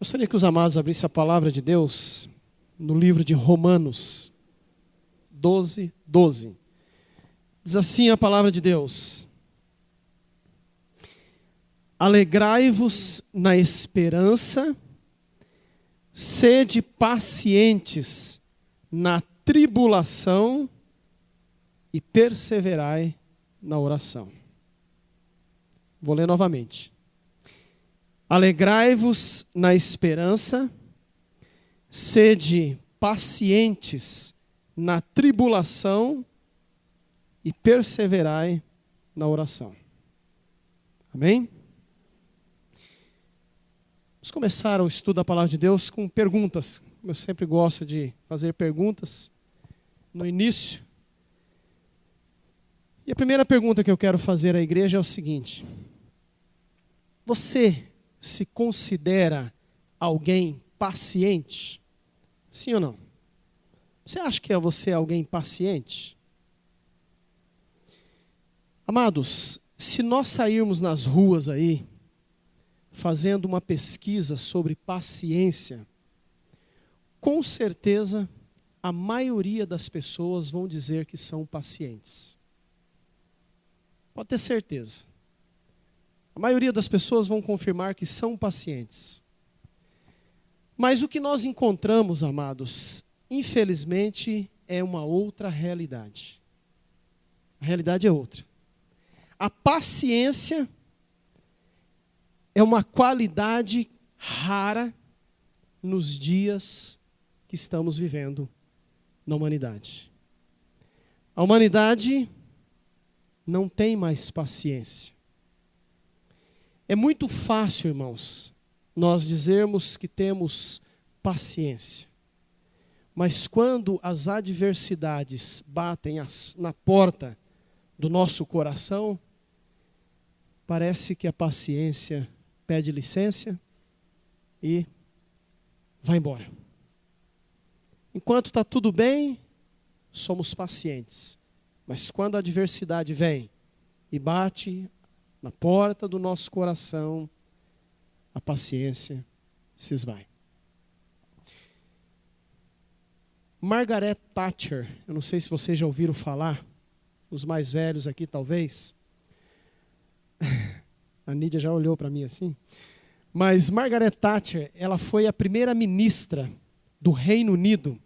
Gostaria que os amados abrissem a palavra de Deus no livro de Romanos 12, 12. Diz assim a palavra de Deus: alegrai-vos na esperança, sede pacientes na tribulação e perseverai na oração. Vou ler novamente. Alegrai-vos na esperança, sede pacientes na tribulação e perseverai na oração. Amém? Vamos começar o estudo da palavra de Deus com perguntas. Eu sempre gosto de fazer perguntas no início. E a primeira pergunta que eu quero fazer à igreja é o seguinte: você se considera alguém paciente? Sim ou não? Você acha que você é alguém paciente? Amados, se nós sairmos nas ruas aí, fazendo uma pesquisa sobre paciência, com certeza a maioria das pessoas vão dizer que são pacientes. Pode ter certeza. A maioria das pessoas vão confirmar que são pacientes. Mas o que nós encontramos, amados, infelizmente, é uma outra realidade. A realidade é outra. A paciência é uma qualidade rara nos dias que estamos vivendo na humanidade. A humanidade não tem mais paciência. É muito fácil, irmãos, nós dizermos que temos paciência. Mas quando as adversidades batem na porta do nosso coração, parece que a paciência pede licença e vai embora. Enquanto está tudo bem, somos pacientes. Mas quando a adversidade vem e bate na porta do nosso coração, a paciência se esvai. Margaret Thatcher, eu não sei se vocês já ouviram falar, os mais velhos aqui talvez. A Nídia já olhou para mim assim. Mas Margaret Thatcher, ela foi a primeira ministra do Reino Unido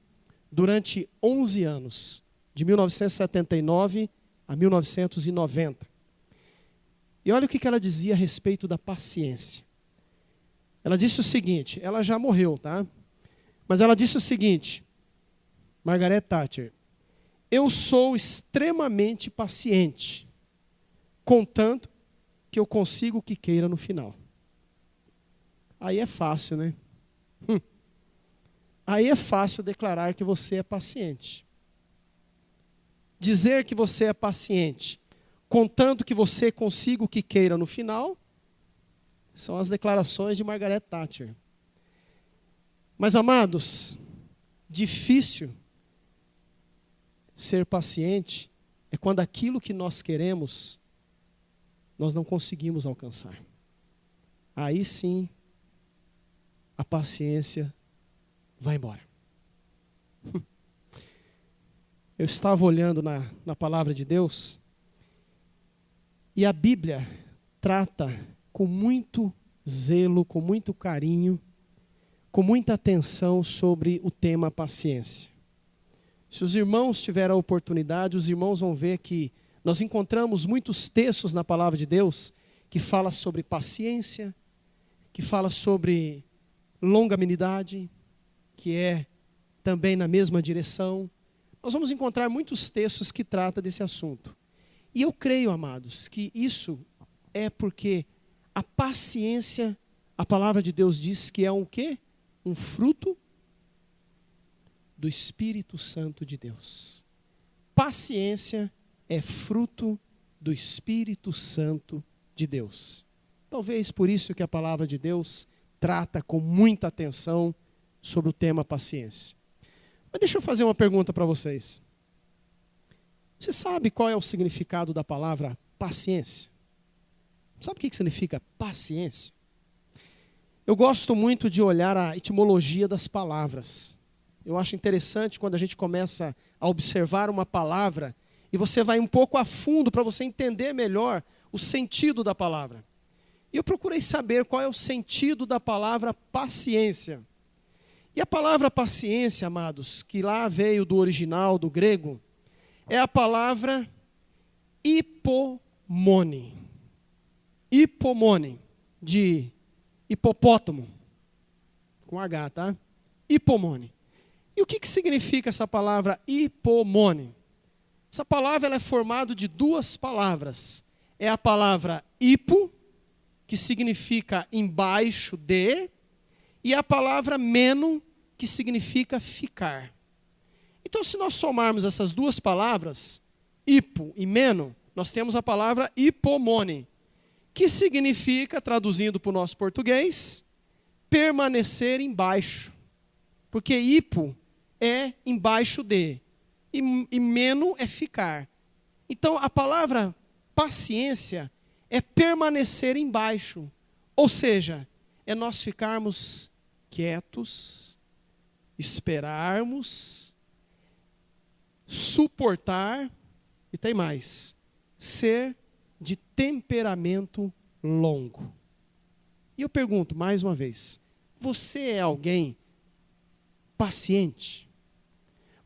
durante 11 anos, de 1979 a 1990. E olha o que ela dizia a respeito da paciência. Ela disse o seguinte, ela já morreu, tá? Mas ela disse o seguinte, Margaret Thatcher: eu sou extremamente paciente, contanto que eu consigo o que queira no final. Aí é fácil, né? Aí é fácil declarar que você é paciente. Dizer que você é paciente, contanto que você consiga o que queira no final, são as declarações de Margaret Thatcher. Mas, amados, difícil ser paciente é quando aquilo que nós queremos, nós não conseguimos alcançar. Aí sim, a paciência vai embora. Eu estava olhando na palavra de Deus, e a Bíblia trata com muito zelo, com muito carinho, com muita atenção sobre o tema paciência. Se os irmãos tiverem a oportunidade, os irmãos vão ver que nós encontramos muitos textos na palavra de Deus que fala sobre paciência, que fala sobre longanimidade, que é também na mesma direção. Nós vamos encontrar muitos textos que tratam desse assunto. E eu creio, amados, que isso é porque a paciência, a palavra de Deus diz que é um quê? Um fruto do Espírito Santo de Deus. Paciência é fruto do Espírito Santo de Deus. Talvez por isso que a palavra de Deus trata com muita atenção sobre o tema paciência. Mas deixa eu fazer uma pergunta para vocês. Você sabe qual é o significado da palavra paciência? Sabe o que significa paciência? Eu gosto muito de olhar a etimologia das palavras. Eu acho interessante quando a gente começa a observar uma palavra e você vai um pouco a fundo para você entender melhor o sentido da palavra. E eu procurei saber qual é o sentido da palavra paciência. E a palavra paciência, amados, que lá veio do original, do grego, é a palavra hipomone. Hipomone, de hipopótamo, com H, tá? Hipomone. E o que significa essa palavra hipomone? Essa palavra ela é formada de duas palavras. É a palavra hipo, que significa embaixo de, e a palavra meno, que significa ficar. Então, se nós somarmos essas duas palavras, hipo e meno, nós temos a palavra hipomone, que significa, traduzindo para o nosso português, permanecer embaixo. Porque hipo é embaixo de, e meno é ficar. Então, a palavra paciência é permanecer embaixo. Ou seja, é nós ficarmos quietos, esperarmos, suportar, e tem mais, ser de temperamento longo. E eu pergunto mais uma vez, você é alguém paciente?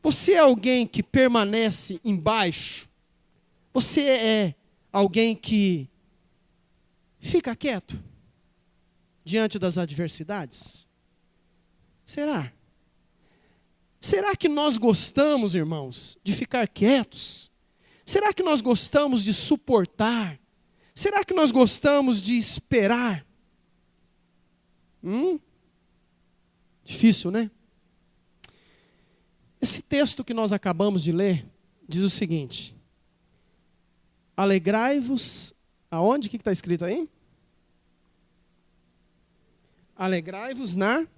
Você é alguém que permanece embaixo? Você é alguém que fica quieto diante das adversidades? Será? Será que nós gostamos, irmãos, de ficar quietos? Será que nós gostamos de suportar? Será que nós gostamos de esperar? Difícil, né? Esse texto que nós acabamos de ler diz o seguinte: alegrai-vos, aonde? O que está escrito aí? Alegrai-vos na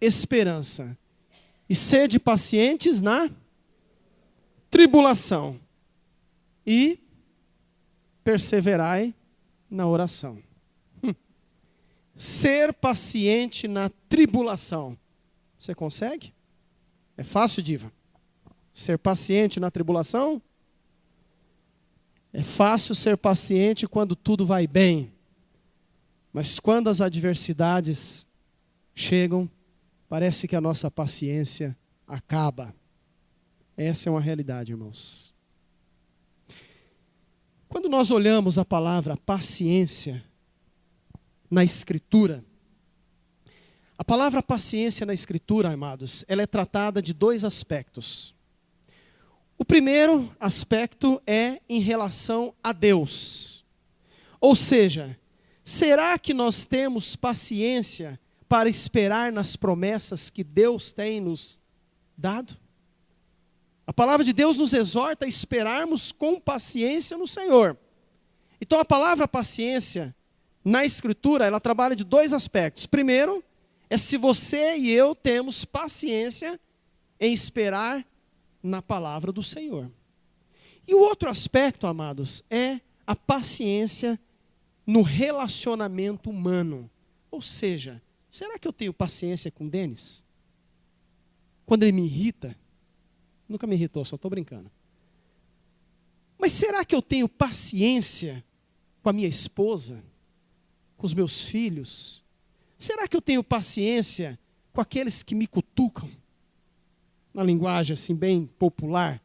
esperança e sede pacientes na tribulação e perseverai na oração. Ser paciente na tribulação. Você consegue? É fácil, Diva? Ser paciente na tribulação? É fácil ser paciente quando tudo vai bem. Mas quando as adversidades chegam, parece que a nossa paciência acaba. Essa é uma realidade, irmãos. Quando nós olhamos a palavra paciência na Escritura, a palavra paciência na Escritura, amados, ela é tratada de dois aspectos. O primeiro aspecto é em relação a Deus. Ou seja, será que nós temos paciência para esperar nas promessas que Deus tem nos dado? A palavra de Deus nos exorta a esperarmos com paciência no Senhor. Então a palavra paciência na Escritura, ela trabalha de dois aspectos. Primeiro, é se você e eu temos paciência em esperar na palavra do Senhor. E o outro aspecto, amados, é a paciência no relacionamento humano. Ou seja, será que eu tenho paciência com o Denis? Quando ele me irrita? Nunca me irritou, só estou brincando. Mas será que eu tenho paciência com a minha esposa? Com os meus filhos? Será que eu tenho paciência com aqueles que me cutucam? Na linguagem assim bem popular.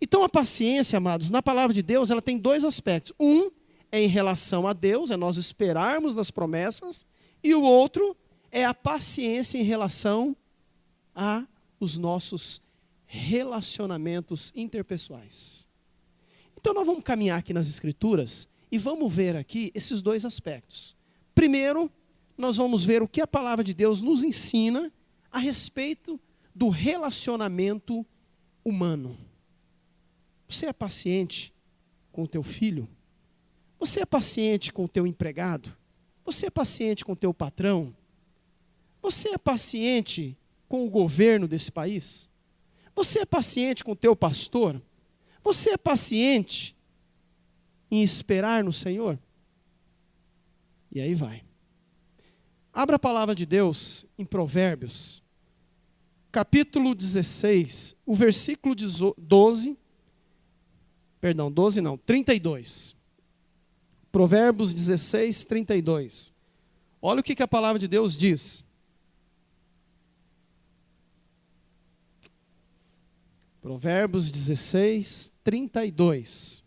Então a paciência, amados, na palavra de Deus, ela tem dois aspectos. Um é em relação a Deus, é nós esperarmos nas promessas. E o outro é a paciência em relação a os nossos relacionamentos interpessoais. Então nós vamos caminhar aqui nas Escrituras e vamos ver aqui esses dois aspectos. Primeiro, nós vamos ver o que a palavra de Deus nos ensina a respeito do relacionamento humano. Você é paciente com o teu filho? Você é paciente com o teu empregado? Você é paciente com o teu patrão? Você é paciente com o governo desse país? Você é paciente com o teu pastor? Você é paciente em esperar no Senhor? E aí vai. Abra a palavra de Deus em Provérbios, capítulo 16, o versículo 32. Provérbios 16, 32. Olha o que a palavra de Deus diz. Provérbios 16, 32.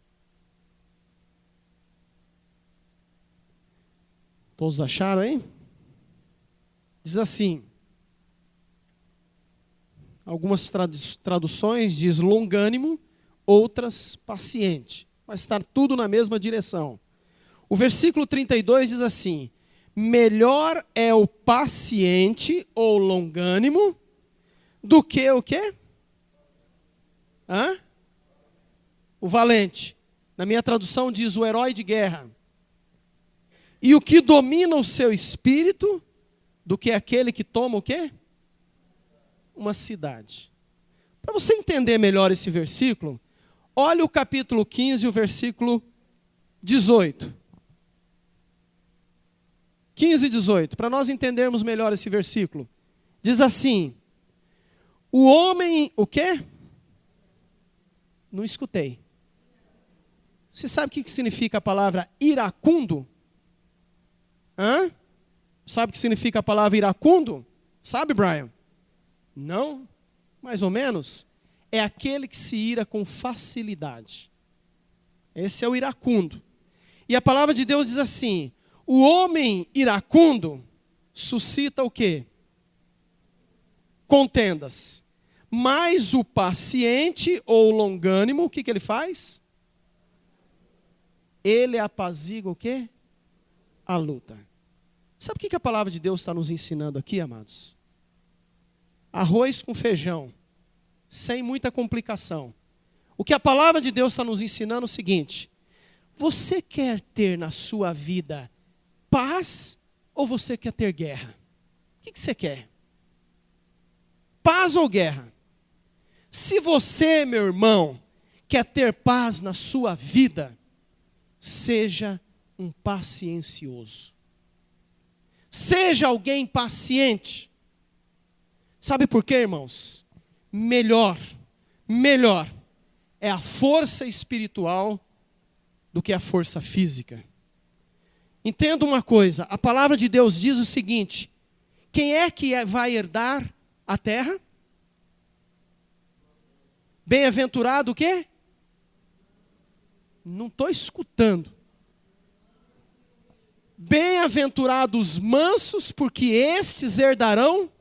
Todos acharam, hein? Diz assim, algumas traduções diz longânimo, outras paciente, mas está tudo na mesma direção. O versículo 32 diz assim, melhor é o paciente ou longânimo do que o quê? O valente. Na minha tradução diz o herói de guerra. E o que domina o seu espírito do que aquele que toma o quê? Uma cidade. Para você entender melhor esse versículo, olha o capítulo 15, o versículo 18. 15 e 18, para nós entendermos melhor esse versículo. Diz assim, o homem, o quê? Não escutei. Você sabe o que significa a palavra iracundo? Sabe o que significa a palavra iracundo? Sabe, Brian? Não? Mais ou menos? É aquele que se ira com facilidade. Esse é o iracundo. E a palavra de Deus diz assim, o homem iracundo suscita o quê? Contendas. Mas o paciente ou longânimo, o que ele faz? Ele apazigua o quê? A luta. Sabe o que a palavra de Deus está nos ensinando aqui, amados? Arroz com feijão, sem muita complicação. O que a palavra de Deus está nos ensinando é o seguinte, você quer ter na sua vida paz ou você quer ter guerra? O que você quer? Paz ou guerra? Se você, meu irmão, quer ter paz na sua vida, seja um paciencioso. Seja alguém paciente. Sabe por quê, irmãos? Melhor é a força espiritual do que a força física. Entenda uma coisa, a palavra de Deus diz o seguinte, quem é que vai herdar a terra? Bem-aventurado o quê? Não estou escutando. Bem-aventurados mansos, porque estes herdarão.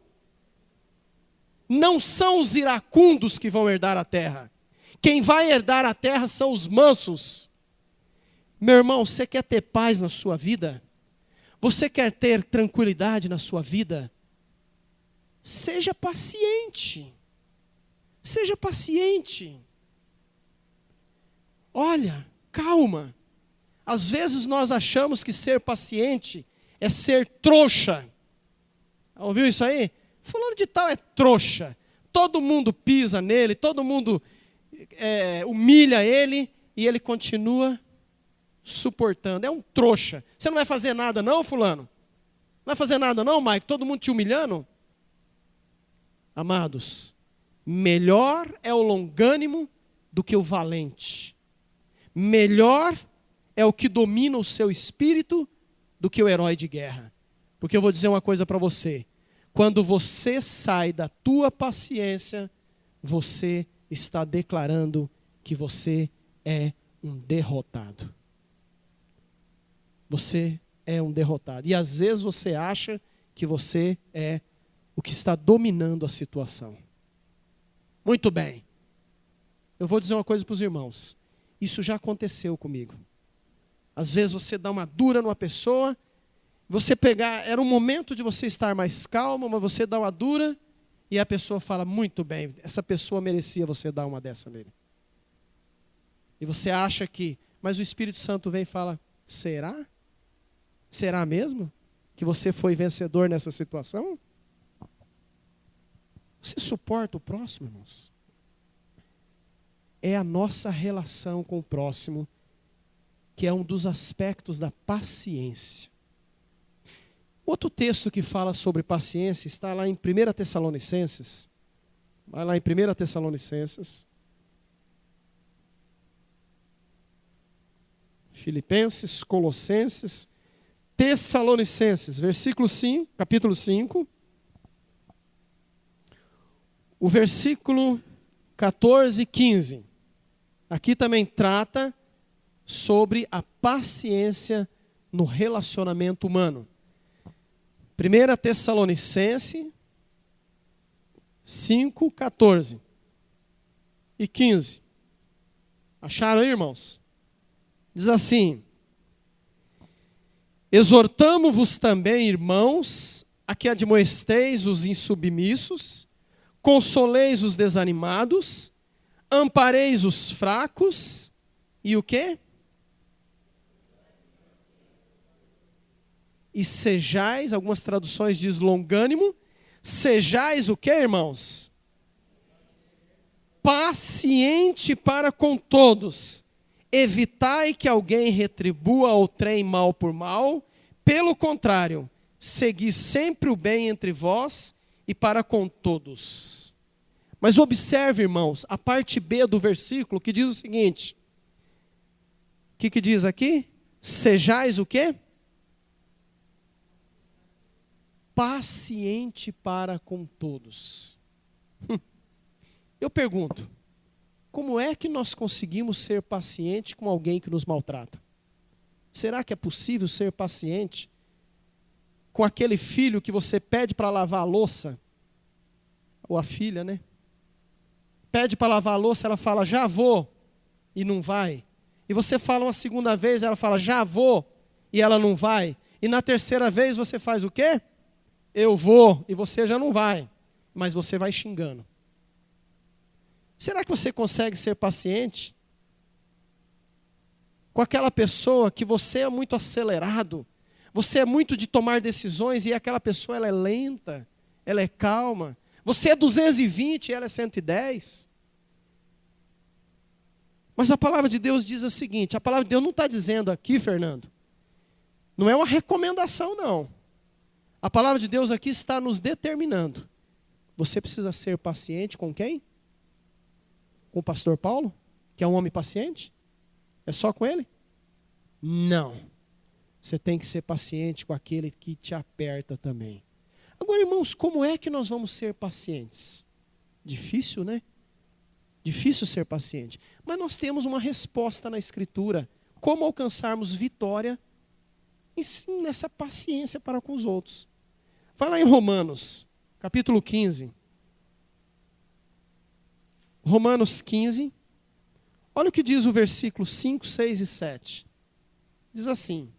Não são os iracundos que vão herdar a terra. Quem vai herdar a terra são os mansos. Meu irmão, você quer ter paz na sua vida? Você quer ter tranquilidade na sua vida? Seja paciente. Seja paciente. Olha, calma. Às vezes nós achamos que ser paciente é ser trouxa. Ouviu isso aí? Fulano de tal é trouxa. Todo mundo pisa nele, todo mundo humilha ele e ele continua suportando. É um trouxa. Você não vai fazer nada não, fulano? Não vai fazer nada não, Mike? Todo mundo te humilhando? Amados, melhor é o longânimo do que o valente. Melhor é o que domina o seu espírito do que o herói de guerra. Porque eu vou dizer uma coisa para você. Quando você sai da tua paciência, você está declarando que você é um derrotado. Você é um derrotado. E às vezes você acha que você é o que está dominando a situação. Muito bem. Eu vou dizer uma coisa para os irmãos. Isso já aconteceu comigo. Às vezes você dá uma dura numa pessoa, era um momento de você estar mais calmo, mas você dá uma dura e a pessoa fala, muito bem, essa pessoa merecia você dar uma dessa nele. E você acha que, mas o Espírito Santo vem e fala, será? Será mesmo que você foi vencedor nessa situação? Você suporta o próximo, irmãos? É a nossa relação com o próximo que é um dos aspectos da paciência. Outro texto que fala sobre paciência está lá em 1 Tessalonicenses. Vai lá em 1 Tessalonicenses. Filipenses, Colossenses, Tessalonicenses, versículo 5, capítulo 5. O versículo 14 e 15. Aqui também trata sobre a paciência no relacionamento humano. 1 Tessalonicenses 5, 14 e 15. Acharam aí, irmãos? Diz assim: exortamo-vos também, irmãos, a que admoesteis os insubmissos, consoleis os desanimados, ampareis os fracos, e o quê? E sejais, algumas traduções diz longânimo, sejais o quê, irmãos? Paciente para com todos. Evitai que alguém retribua ou trem mal por mal. Pelo contrário, segui sempre o bem entre vós e para com todos. Mas observe, irmãos, a parte B do versículo que diz o seguinte. O que diz aqui? Sejais o quê? Paciente para com todos. Eu pergunto, como é que nós conseguimos ser paciente com alguém que nos maltrata? Será que é possível ser paciente com aquele filho que você pede para lavar a louça? Ou a filha, né? Pede para lavar a louça, ela fala, já vou, e não vai. E você fala uma segunda vez, ela fala, já vou, e ela não vai. E na terceira vez você faz o quê? Eu vou, e você já não vai, mas você vai xingando. Será que você consegue ser paciente com aquela pessoa que você é muito acelerado, você é muito de tomar decisões e aquela pessoa ela é lenta, ela é calma, você é 220 e ela é 110? Mas a palavra de Deus diz o seguinte, a palavra de Deus não está dizendo aqui, Fernando, não é uma recomendação não. A palavra de Deus aqui está nos determinando. Você precisa ser paciente com quem? Com o pastor Paulo, que é um homem paciente? É só com ele? Não. Você tem que ser paciente com aquele que te aperta também. Agora, irmãos, como é que nós vamos ser pacientes? Difícil, né? Difícil ser paciente. Mas nós temos uma resposta na Escritura. Como alcançarmos vitória nessa paciência para com os outros. Vai lá em Romanos, capítulo 15. Romanos 15. Olha o que diz o versículo 5, 6 e 7. Diz assim.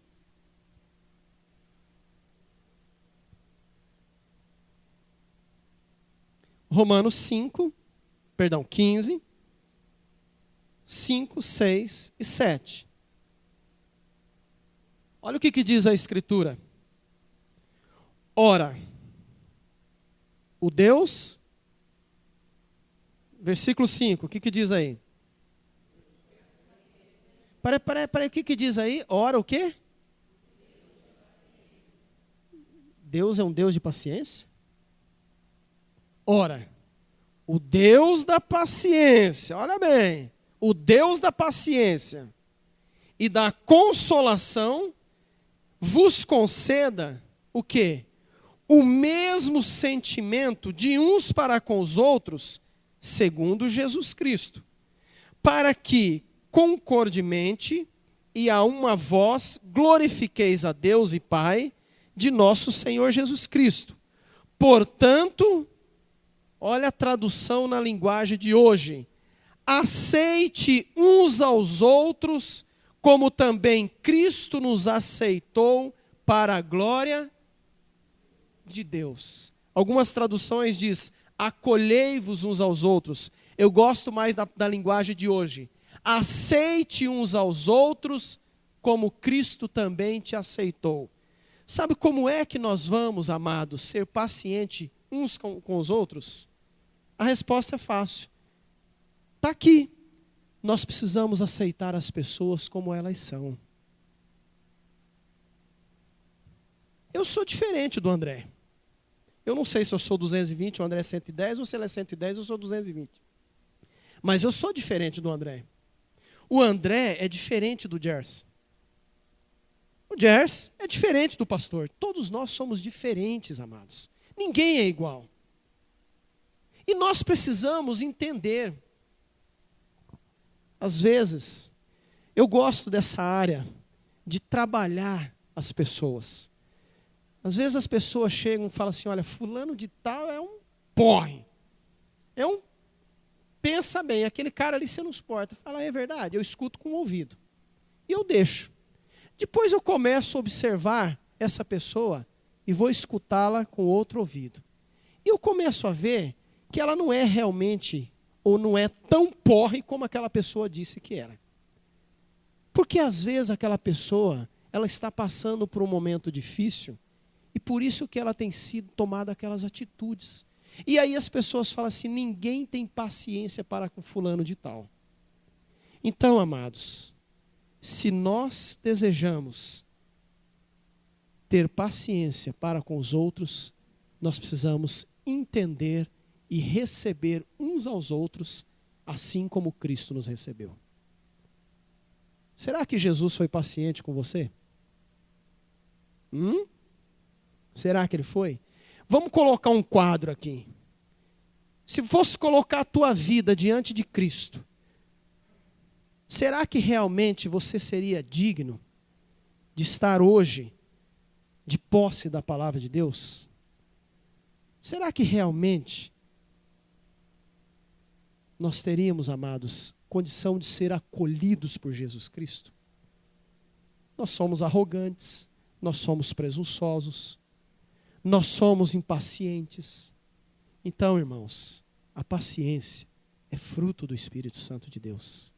Romanos 15, 5, 6 e 7. Olha o que diz a Escritura. Ora, o Deus, versículo 5, o que diz aí? Peraí, o que diz aí? Ora, o quê? Deus é um Deus de paciência? Ora, o Deus da paciência, olha bem, o Deus da paciência e da consolação vos conceda o quê? O mesmo sentimento de uns para com os outros, segundo Jesus Cristo, para que, concordemente e a uma voz, glorifiqueis a Deus e Pai de nosso Senhor Jesus Cristo. Portanto, olha a tradução na linguagem de hoje, aceite uns aos outros, como também Cristo nos aceitou para a glória de Deus. Algumas traduções diz, acolhei-vos uns aos outros. Eu gosto mais da linguagem de hoje. Aceite uns aos outros, como Cristo também te aceitou. Sabe como é que nós vamos, amados, ser pacientes uns com os outros? A resposta é fácil. Está aqui. Nós precisamos aceitar as pessoas como elas são. eu sou diferente do André. Eu não sei se eu sou 220, o André é 110, ou se ele é 110, eu sou 220. Mas eu sou diferente do André. O André é diferente do Gers. O Gers é diferente do pastor. Todos nós somos diferentes, amados. Ninguém é igual. E nós precisamos entender. Às vezes, eu gosto dessa área de trabalhar as pessoas. Às vezes as pessoas chegam e falam assim, olha, fulano de tal é um porre. Pensa bem, aquele cara ali você não suporta. Fala, é verdade, eu escuto com o ouvido. E eu deixo. Depois eu começo a observar essa pessoa e vou escutá-la com outro ouvido. E eu começo a ver que ela não é realmente, ou não é tão porre como aquela pessoa disse que era. Porque às vezes aquela pessoa, ela está passando por um momento difícil, e por isso que ela tem sido tomada aquelas atitudes. E aí as pessoas falam assim, ninguém tem paciência para com fulano de tal. Então, amados, se nós desejamos ter paciência para com os outros, nós precisamos entender e receber uns aos outros, assim como Cristo nos recebeu. Será que Jesus foi paciente com você? Será que ele foi? Vamos colocar um quadro aqui. Se fosse colocar a tua vida diante de Cristo, será que realmente você seria digno de estar hoje de posse da palavra de Deus? Será que realmente nós teríamos, amados, condição de ser acolhidos por Jesus Cristo? Nós somos arrogantes, nós somos presunçosos, nós somos impacientes. Então, irmãos, a paciência é fruto do Espírito Santo de Deus.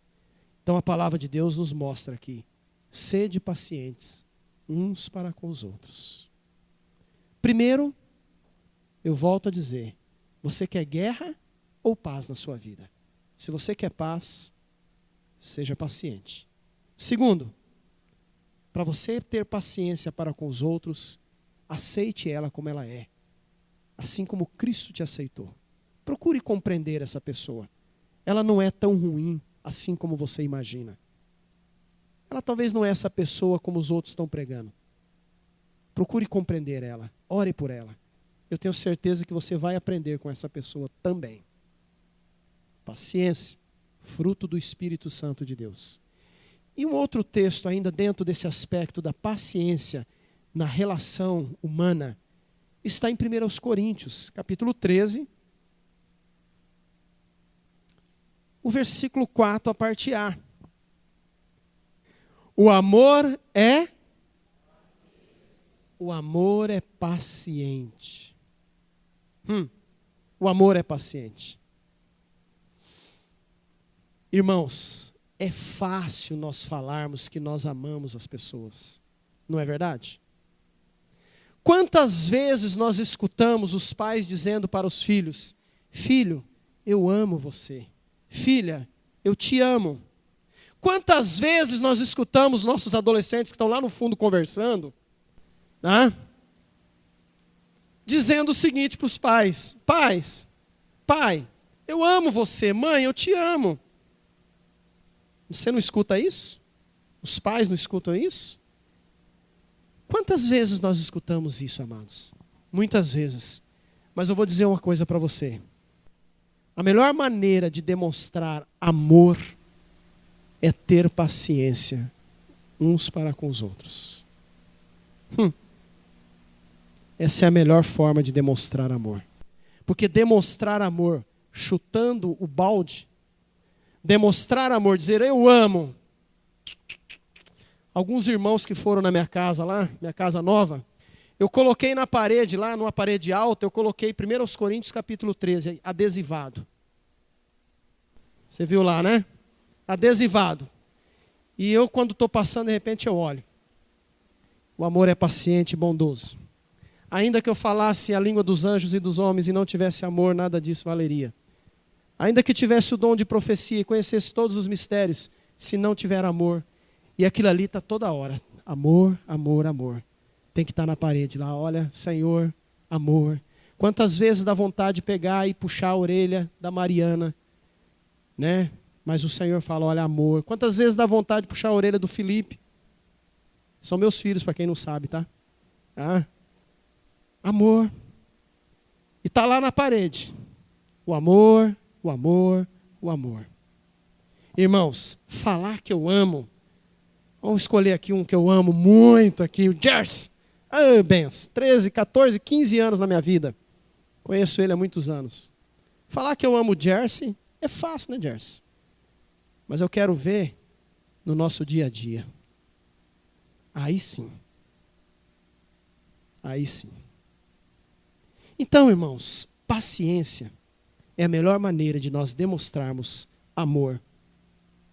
Então a palavra de Deus nos mostra aqui, sede pacientes uns para com os outros. Primeiro, eu volto a dizer, você quer guerra ou paz na sua vida? Se você quer paz, seja paciente. Segundo, para você ter paciência para com os outros, aceite ela como ela é, assim como Cristo te aceitou. Procure compreender essa pessoa. Ela não é tão ruim assim como você imagina. Ela talvez não é essa pessoa como os outros estão pregando. Procure compreender ela, ore por ela. Eu tenho certeza que você vai aprender com essa pessoa também. Paciência, fruto do Espírito Santo de Deus. E um outro texto ainda dentro desse aspecto da paciência na relação humana, está em 1 Coríntios, capítulo 13, o versículo 4, a parte A. O amor é paciente. O amor é paciente. Irmãos, é fácil nós falarmos que nós amamos as pessoas. Não é verdade? Quantas vezes nós escutamos os pais dizendo para os filhos, filho, eu amo você. Filha, eu te amo. Quantas vezes nós escutamos nossos adolescentes que estão lá no fundo conversando, dizendo o seguinte para os pais, pai, eu amo você, mãe, eu te amo. Você não escuta isso? Os pais não escutam isso? Quantas vezes nós escutamos isso, amados? Muitas vezes. Mas eu vou dizer uma coisa para você. A melhor maneira de demonstrar amor é ter paciência uns para com os outros. Essa é a melhor forma de demonstrar amor. Porque demonstrar amor chutando o balde, demonstrar amor, dizer eu amo. Alguns irmãos que foram na minha casa lá, minha casa nova, eu coloquei na parede lá, numa parede alta, eu coloquei 1 Coríntios capítulo 13, adesivado. Você viu lá, né? Adesivado. E eu quando estou passando, de repente eu olho. O amor é paciente e bondoso. Ainda que eu falasse a língua dos anjos e dos homens e não tivesse amor, nada disso valeria. Ainda que tivesse o dom de profecia e conhecesse todos os mistérios, se não tiver amor, e aquilo ali está toda hora. Amor, amor, amor. tem que estar na parede lá. Olha, Senhor, amor. Quantas vezes dá vontade de pegar e puxar a orelha da Mariana, né? Mas o Senhor fala, olha, amor. Quantas vezes dá vontade de puxar a orelha do Felipe? São meus filhos, para quem não sabe, tá? Ah, amor. E está lá na parede. O amor, o amor, o amor. Irmãos, falar que eu amo. Vamos escolher aqui um que eu amo muito aqui, o Jersey. Ah, Benz, 13, 14, 15 anos na minha vida. Conheço ele há muitos anos. Falar que eu amo o Jersey é fácil, né, Jersey? Mas eu quero ver no nosso dia a dia. Aí sim. Aí sim. Então, irmãos, paciência é a melhor maneira de nós demonstrarmos amor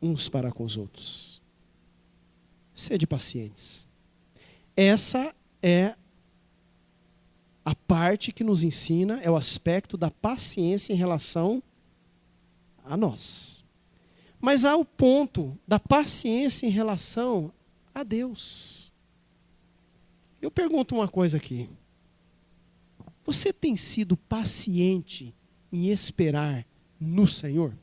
uns para com os outros. Sede pacientes. Essa é a parte que nos ensina, é o aspecto da paciência em relação a nós. Mas há o ponto da paciência em relação a Deus. Eu pergunto uma coisa aqui. Você tem sido paciente em esperar no Senhor?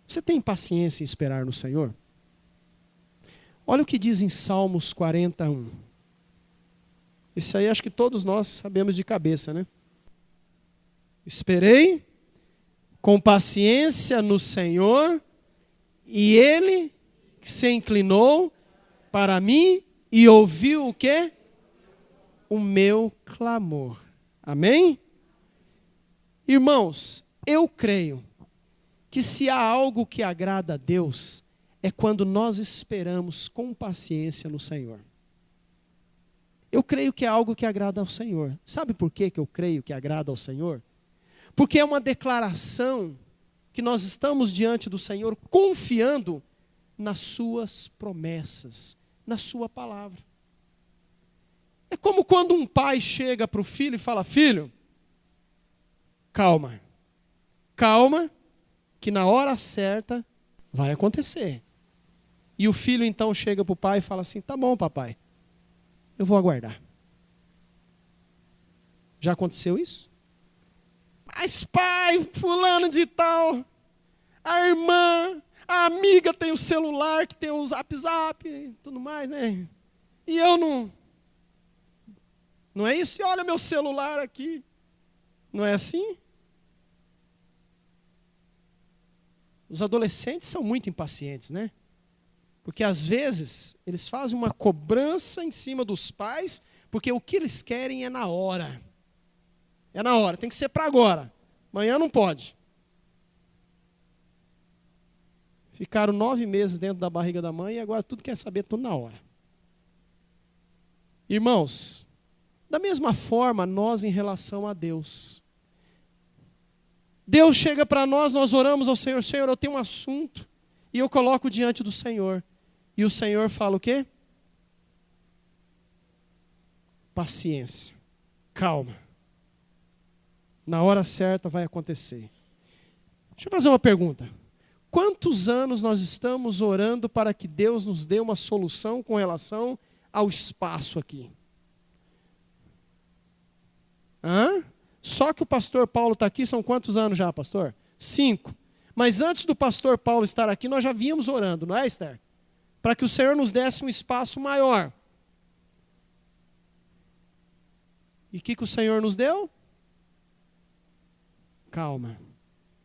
Você tem paciência em esperar no Senhor? Olha o que diz em Salmos 41. Esse aí acho que todos nós sabemos de cabeça, né? Esperei com paciência no Senhor, e Ele se inclinou para mim e ouviu o quê? O meu clamor. Amém? Irmãos, eu creio que se há algo que agrada a Deus, é quando nós esperamos com paciência no Senhor. Eu creio que é algo que agrada ao Senhor. Sabe por que eu creio que agrada ao Senhor? Porque é uma declaração que nós estamos diante do Senhor confiando nas suas promessas, na sua palavra. É como quando um pai chega para o filho e fala, filho, calma, calma, que na hora certa vai acontecer. E o filho então chega para o pai e fala assim, tá bom papai, eu vou aguardar. Já aconteceu isso? Mas pai, fulano de tal, a irmã, a amiga tem o celular, que tem o zap e tudo mais, né? E eu não... Não é isso? E olha meu celular aqui. Não é assim? Os adolescentes são muito impacientes, né? Porque às vezes eles fazem uma cobrança em cima dos pais, porque o que eles querem é na hora. É na hora, tem que ser para agora. Amanhã não pode. Ficaram 9 meses dentro da barriga da mãe e agora tudo quer saber, tudo na hora. Irmãos, da mesma forma, nós em relação a Deus. Deus chega para nós, nós oramos ao Senhor, Senhor, eu tenho um assunto, e eu coloco diante do Senhor. E o Senhor fala o quê? Paciência, calma. Na hora certa vai acontecer. Deixa eu fazer uma pergunta. Quantos anos nós estamos orando para que Deus nos dê uma solução com relação ao espaço aqui? Hã? Só que o pastor Paulo está aqui, são quantos anos já, pastor? 5. Mas antes do pastor Paulo estar aqui, nós já vínhamos orando, não é, Esther? Para que o Senhor nos desse um espaço maior. E o que o Senhor nos deu? Calma,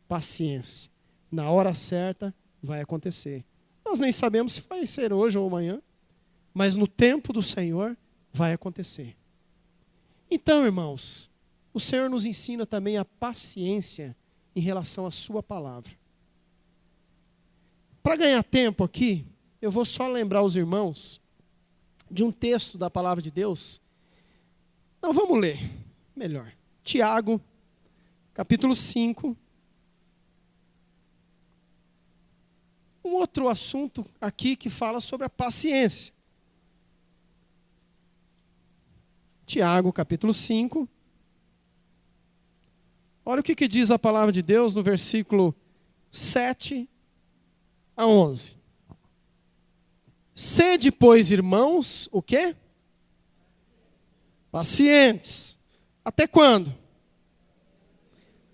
paciência. Na hora certa vai acontecer. Nós nem sabemos se vai ser hoje ou amanhã, mas no tempo do Senhor vai acontecer. Então, irmãos, o Senhor nos ensina também a paciência em relação à sua palavra. Para ganhar tempo aqui, eu vou só lembrar os irmãos de um texto da palavra de Deus. Não, vamos ler, melhor. Tiago, capítulo 5. Um outro assunto aqui que fala sobre a paciência. Tiago, capítulo 5. Olha o que diz a palavra de Deus no versículo 7 a 11. Sede, pois, irmãos, o quê? Pacientes. Até quando?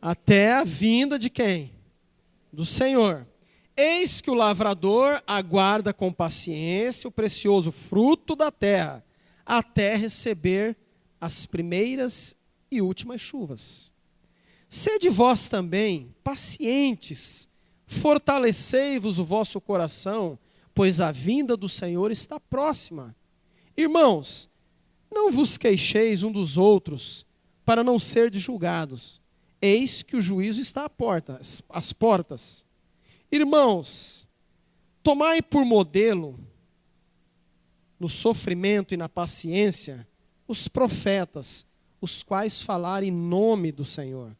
Até a vinda de quem? Do Senhor. Eis que o lavrador aguarda com paciência o precioso fruto da terra, até receber as primeiras e últimas chuvas. Sede vós também pacientes, fortalecei-vos o vosso coração, pois a vinda do Senhor está próxima. Irmãos, não vos queixeis um dos outros, para não serdes julgados. Eis que o juízo está à porta, às portas. Irmãos, tomai por modelo, no sofrimento e na paciência, os profetas, os quais falaram em nome do Senhor.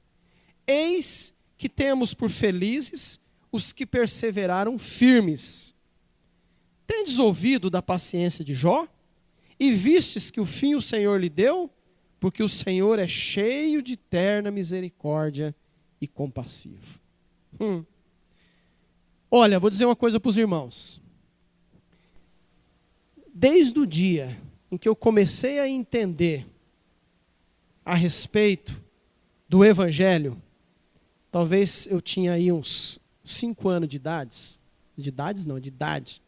Eis que temos por felizes os que perseveraram firmes. Tendes ouvido da paciência de Jó? E vistes que o fim o Senhor lhe deu? Porque o Senhor é cheio de terna misericórdia e compassivo. Olha, vou dizer uma coisa para os irmãos. Desde o dia em que eu comecei a entender a respeito do Evangelho, talvez eu tinha aí uns 5 anos de idade. De idade.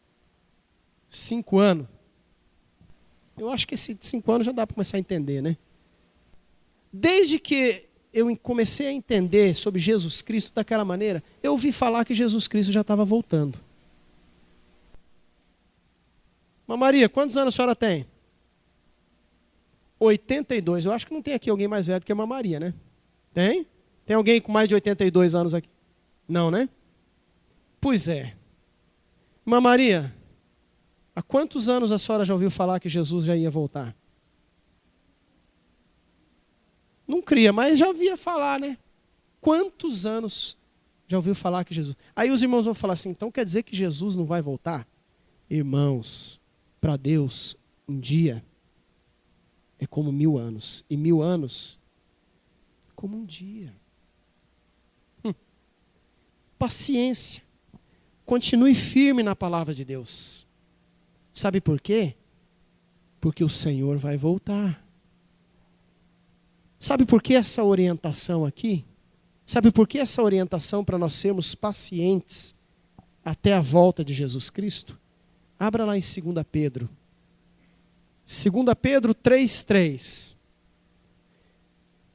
5 anos. Eu acho que esses 5 anos já dá para começar a entender, né? Desde que eu comecei a entender sobre Jesus Cristo daquela maneira, eu ouvi falar que Jesus Cristo já estava voltando. Mas Maria, quantos anos a senhora tem? 82. Eu acho que não tem aqui alguém mais velho do que a Maria, né? Tem? Tem alguém com mais de 82 anos aqui? Não, né? Pois é. Maria, há quantos anos a senhora já ouviu falar que Jesus já ia voltar? Não cria, mas já ouvia falar, né? Quantos anos já ouviu falar que Jesus... Aí os irmãos vão falar assim, então quer dizer que Jesus não vai voltar? Irmãos, para Deus, um dia é como 1000 anos. E 1000 anos é como um dia. Paciência. Continue firme na palavra de Deus. Sabe por quê? Porque o Senhor vai voltar. Sabe por que essa orientação aqui? Sabe por que essa orientação para nós sermos pacientes até a volta de Jesus Cristo? Abra lá em 2 Pedro. 2 Pedro 3:3.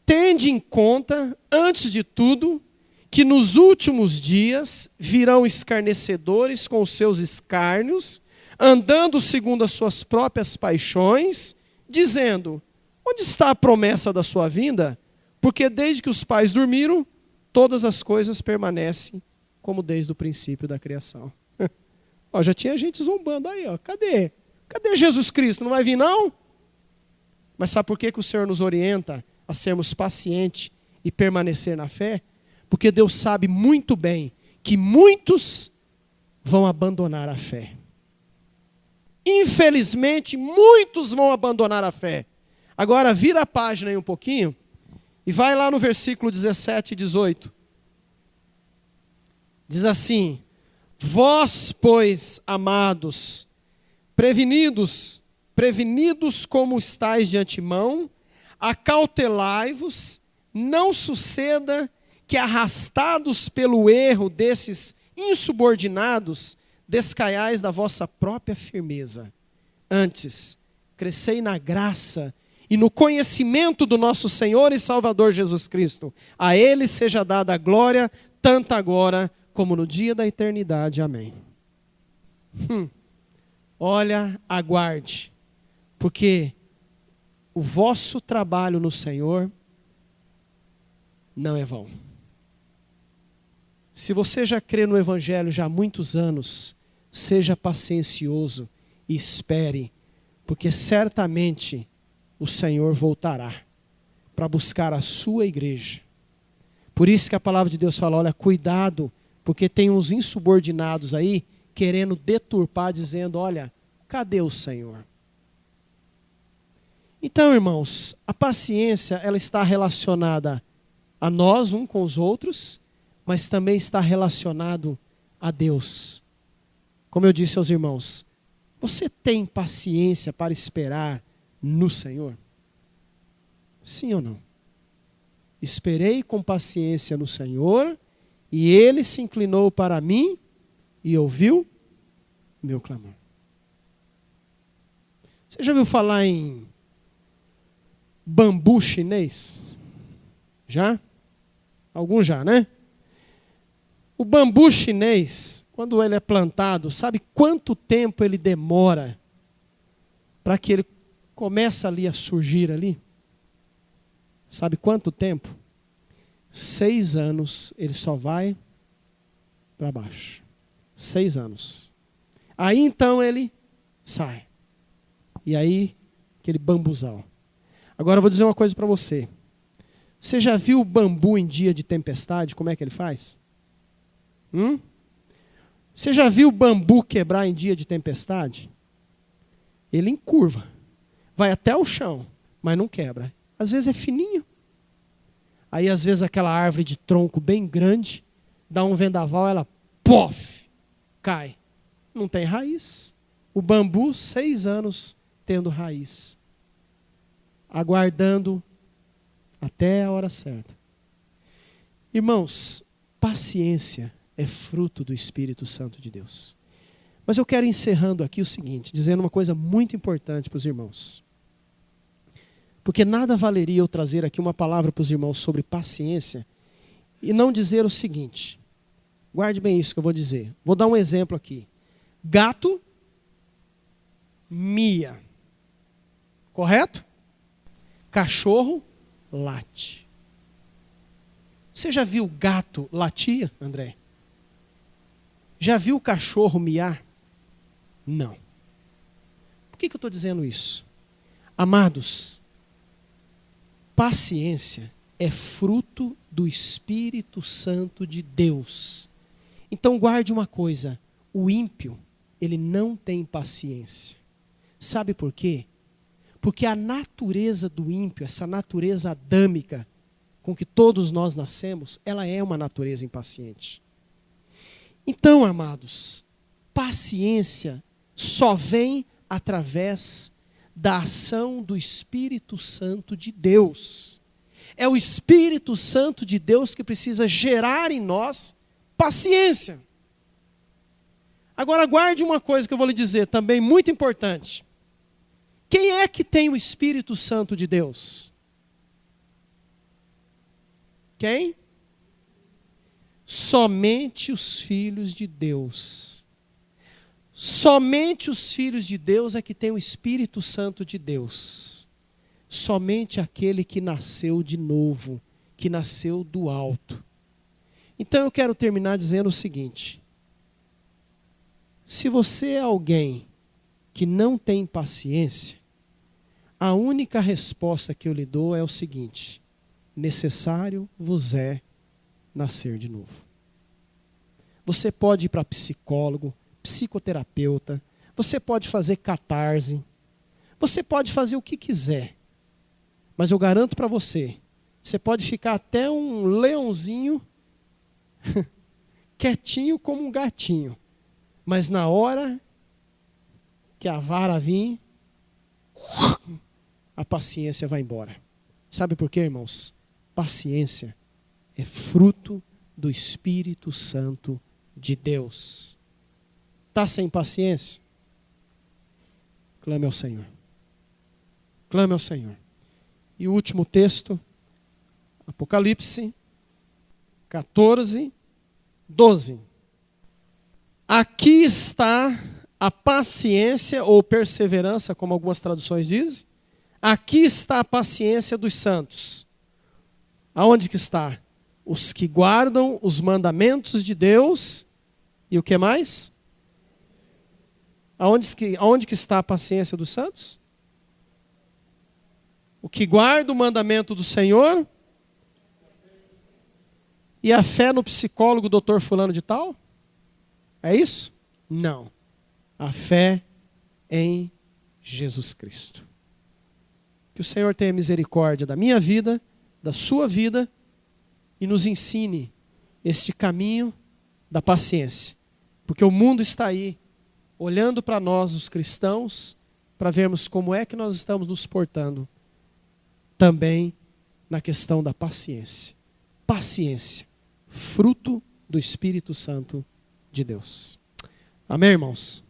Tende em conta, antes de tudo, que nos últimos dias virão escarnecedores com os seus escárnios, andando segundo as suas próprias paixões, dizendo: onde está a promessa da sua vinda? Porque desde que os pais dormiram, todas as coisas permanecem como desde o princípio da criação. Ó, já tinha gente zombando aí, ó. Cadê? Cadê Jesus Cristo? Não vai vir, não? Mas sabe por que o Senhor nos orienta a sermos pacientes e permanecer na fé? Porque Deus sabe muito bem que muitos vão abandonar a fé. Infelizmente, muitos vão abandonar a fé. Agora, vira a página aí um pouquinho e vai lá no versículo 17 e 18. Diz assim: vós, pois, amados, prevenidos como estáis de antemão, acautelai-vos, não suceda que, arrastados pelo erro desses insubordinados, descaiais da vossa própria firmeza. Antes, crescei na graça e no conhecimento do nosso Senhor e Salvador Jesus Cristo. A Ele seja dada a glória, tanto agora como no dia da eternidade. Amém. Olha, aguarde, porque o vosso trabalho no Senhor não é vão. Se você já crê no Evangelho já há muitos anos, seja paciencioso e espere, porque certamente o Senhor voltará para buscar a sua igreja. Por isso que a palavra de Deus fala, olha, cuidado, porque tem uns insubordinados aí, querendo deturpar, dizendo, olha, cadê o Senhor? Então, irmãos, a paciência, ela está relacionada a nós, um com os outros, mas também está relacionado a Deus. Como eu disse aos irmãos, você tem paciência para esperar no Senhor? Sim ou não? Esperei com paciência no Senhor, e Ele se inclinou para mim e ouviu meu clamor. Você já ouviu falar em bambu chinês? Já? Alguns já, né? O bambu chinês, quando ele é plantado, sabe quanto tempo ele demora para que ele comece ali a surgir ali? Sabe quanto tempo? 6 anos ele só vai para baixo. 6 anos. Aí então ele sai. E aí, aquele bambuzal. Agora eu vou dizer uma coisa para você. Você já viu o bambu em dia de tempestade? Como é que ele faz? Você já viu o bambu quebrar em dia de tempestade? Ele encurva. Vai até o chão, mas não quebra. Às vezes é fininho. Aí às vezes aquela árvore de tronco bem grande, dá um vendaval, ela pof, cai. Não tem raiz. O bambu, 6 anos tendo raiz. Aguardando até a hora certa. Irmãos, paciência é fruto do Espírito Santo de Deus. Mas eu quero encerrando aqui o seguinte, dizendo uma coisa muito importante para os irmãos. Porque nada valeria eu trazer aqui uma palavra para os irmãos sobre paciência e não dizer o seguinte. Guarde bem isso que eu vou dizer. Vou dar um exemplo aqui. Gato mia. Correto? Cachorro late. Você já viu gato latir, André? Já viu o cachorro miar? Não. Por que eu estou dizendo isso? Amados, paciência é fruto do Espírito Santo de Deus. Então guarde uma coisa, o ímpio, ele não tem paciência. Sabe por quê? Porque a natureza do ímpio, essa natureza adâmica com que todos nós nascemos, ela é uma natureza impaciente. Então, amados, paciência só vem através da ação do Espírito Santo de Deus. É o Espírito Santo de Deus que precisa gerar em nós paciência. Agora guarde uma coisa que eu vou lhe dizer também muito importante. Quem é que tem o Espírito Santo de Deus? Quem? Somente os filhos de Deus. Somente os filhos de Deus é que tem o Espírito Santo de Deus. Somente aquele que nasceu de novo, que nasceu do alto. Então eu quero terminar dizendo o seguinte. Se você é alguém que não tem paciência, a única resposta que eu lhe dou é o seguinte: necessário vos é nascer de novo. Você pode ir para psicólogo, psicoterapeuta, você pode fazer catarse, você pode fazer o que quiser, mas eu garanto para você, você pode ficar até um leãozinho quietinho como um gatinho, mas na hora que a vara vir, a paciência vai embora. Sabe por quê, irmãos? Paciência é fruto do Espírito Santo de Deus. Está sem paciência? Clame ao Senhor. Clame ao Senhor. E o último texto, Apocalipse 14, 12. Aqui está a paciência ou perseverança, como algumas traduções dizem. Aqui está a paciência dos santos. Aonde que está? Os que guardam os mandamentos de Deus. E o que mais? Aonde que está a paciência dos santos? O que guarda o mandamento do Senhor. E a fé no psicólogo doutor fulano de tal? É isso? Não. A fé em Jesus Cristo. Que o Senhor tenha misericórdia da minha vida, da sua vida, e nos ensine este caminho da paciência. Porque o mundo está aí, olhando para nós, os cristãos, para vermos como é que nós estamos nos portando. também na questão da paciência. Paciência, fruto do Espírito Santo de Deus. Amém, irmãos?